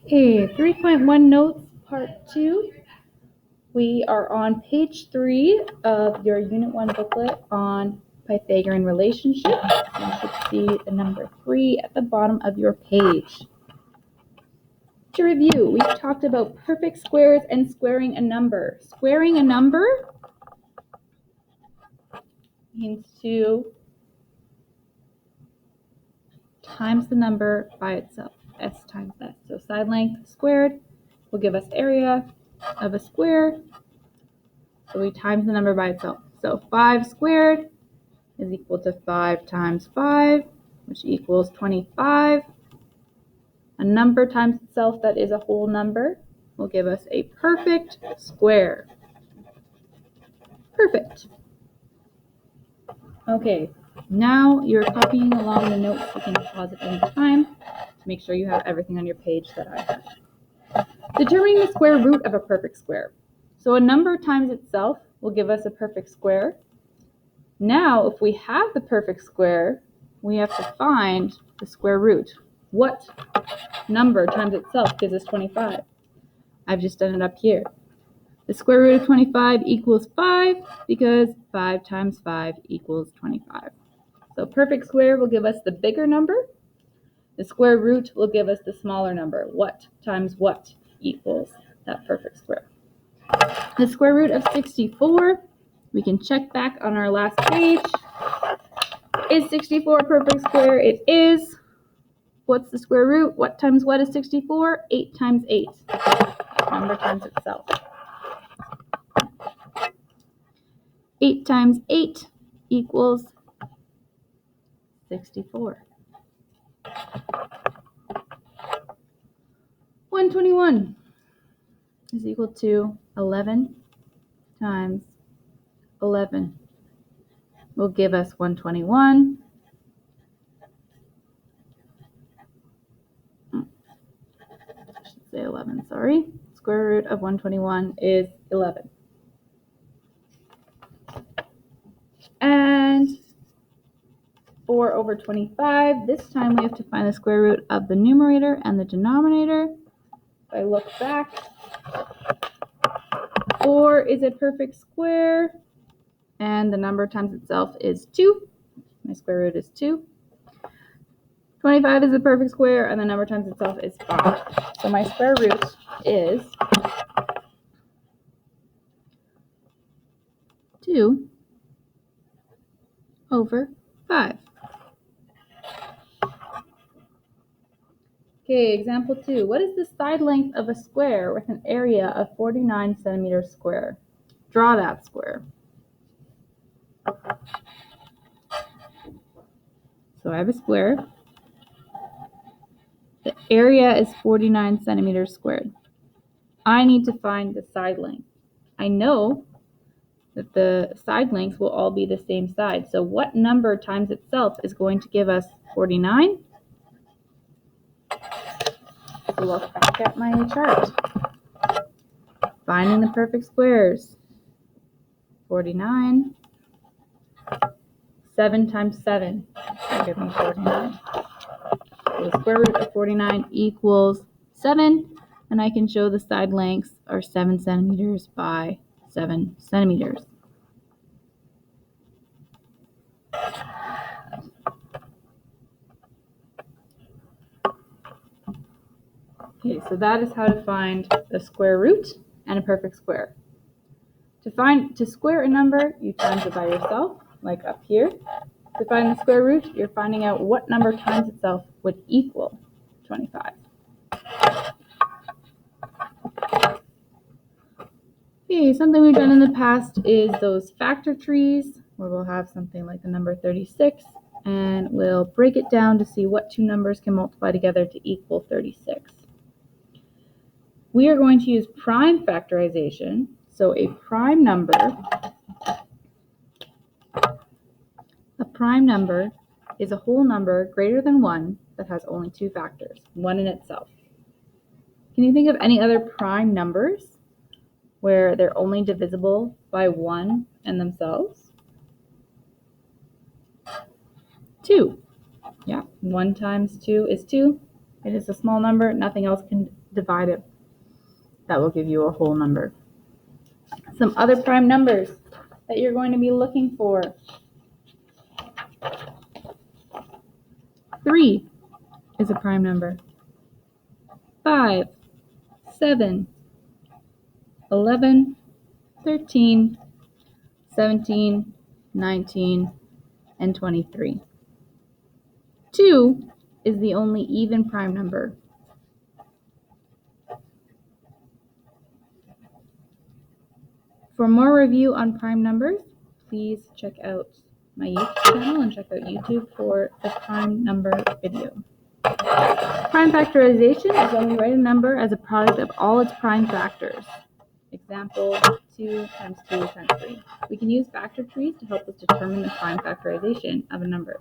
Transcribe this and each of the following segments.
Okay, 3.1 notes, part 2. We are on page 3 of your Unit 1 booklet on Pythagorean relationships. You should see the number 3 at the bottom of your page. To review, we've talked about perfect squares and squaring a number. Squaring a number means to times the number by itself, s times s. So side length squared will give us area of a square. So we times the number by itself. So 5 squared is equal to 5 times 5, which equals 25. A number times itself that is a whole number will give us a perfect square. Perfect. Okay, now you're copying along the notes. You can pause it any time to make sure you have everything on your page that I have. Determining the square root of a perfect square. So a number times itself will give us a perfect square. Now, if we have the perfect square, we have to find the square root. What number times itself gives us 25? I've just done it up here. The square root of 25 equals 5 because 5 times 5 equals 25. So perfect square will give us the bigger number. The square root will give us the smaller number. What times what equals that perfect square? The square root of 64, we can check back on our last page. Is 64 a perfect square? It is. What's the square root? What times what is 64? 8 times 8. Number times itself. 8 times 8 equals 64. 121 is equal to 11 times 11 will give us 121. I should say 11, sorry. Square root of 121 is 11. And 4 over 25, this time we have to find the square root of the numerator and the denominator. If I look back, 4 is a perfect square, and the number times itself is 2. My square root is 2. 25 is a perfect square, and the number times itself is 5. So my square root is 2 over 5. Okay, example 2. What is the side length of a square with an area of 49 centimeters square? Draw that square. So I have a square. The area is 49 centimeters squared. I need to find the side length. I know that the side lengths will all be the same side. So what number times itself is going to give us 49? Look back at my chart. Finding the perfect squares. 49. 7 times 7 will give me 49. So the square root of 49 equals 7, and I can show the side lengths are 7 centimeters by 7 centimeters. Okay, so that is how to find the square root and a perfect square. To square a number, you times it by yourself, like up here. To find the square root, you're finding out what number times itself would equal 25. Okay, something we've done in the past is those factor trees, where we'll have something like the number 36, and we'll break it down to see what two numbers can multiply together to equal 36. We are going to use prime factorization. So a prime number is a whole number greater than 1 that has only two factors, 1 in itself. Can you think of any other prime numbers where they're only divisible by 1 and themselves? 2. Yeah, 1 times 2 is 2. It is a small number. Nothing else can divide it. That will give you a whole number. Some other prime numbers that you're going to be looking for. 3 is a prime number. 5, 7, 11, 13, 17, 19, and 23. 2 is the only even prime number. For more review on prime numbers, please check out my YouTube channel and check out YouTube for the prime number video. Prime factorization is when we write a number as a product of all its prime factors. Example, 2 times 2 times 3. We can use factor trees to help us determine the prime factorization of a number.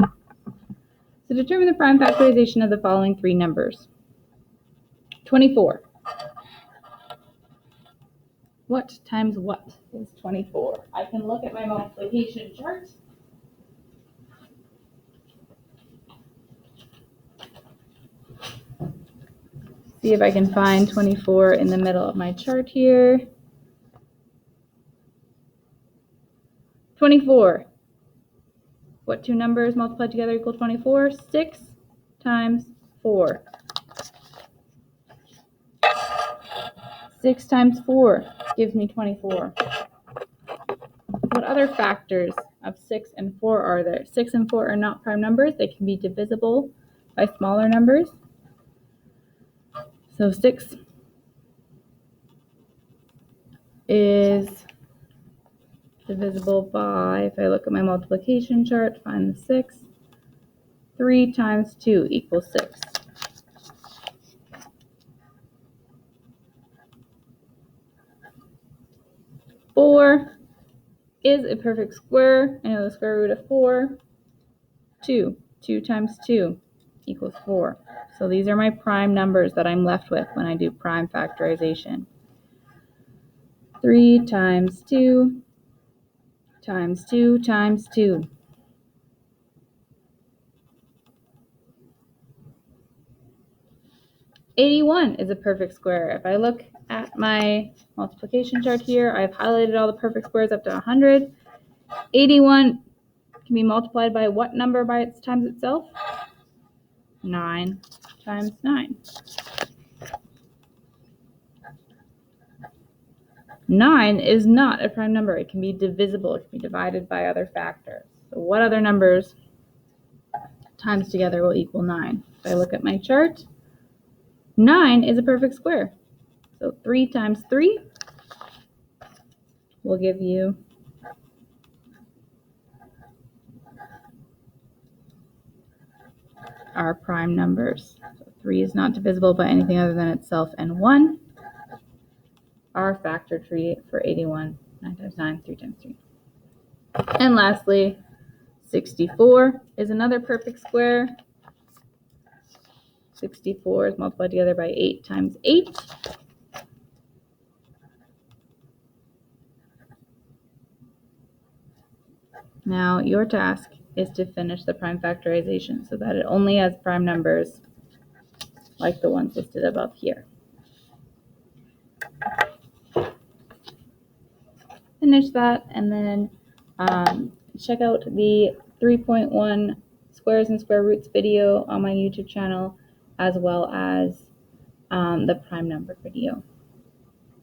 So determine the prime factorization of the following 3 numbers. 24. What times what is 24? I can look at my multiplication chart. See if I can find 24 in the middle of my chart here. 24. What 2 numbers multiplied together equal 24? 6 times 4. 6 times 4 gives me 24. What other factors of 6 and 4 are there? 6 and 4 are not prime numbers. They can be divisible by smaller numbers. So 6 is divisible by, if I look at my multiplication chart, find the 6. 3 times 2 equals 6. 4 is a perfect square. I know the square root of 4. 2. 2 times 2 equals 4. So these are my prime numbers that I'm left with when I do prime factorization. 3 times 2 times 2 times 2. 81 is a perfect square. If I look at my multiplication chart here, I've highlighted all the perfect squares up to 100. 81 can be multiplied by what number by its times itself? 9 times 9. 9 is not a prime number. It can be divisible. It can be divided by other factors. So what other numbers times together will equal 9? If I look at my chart, 9 is a perfect square. So 3 times 3 will give you our prime numbers. So 3 is not divisible by anything other than itself, and 1. Our factor tree for 81, 9 times 9, 3 times 3. And lastly, 64 is another perfect square. 64 is multiplied together by 8 times 8. Now your task is to finish the prime factorization so that it only has prime numbers like the ones listed above here. Finish that and then check out the 3.1 squares and square roots video on my YouTube channel, as well as the prime number video.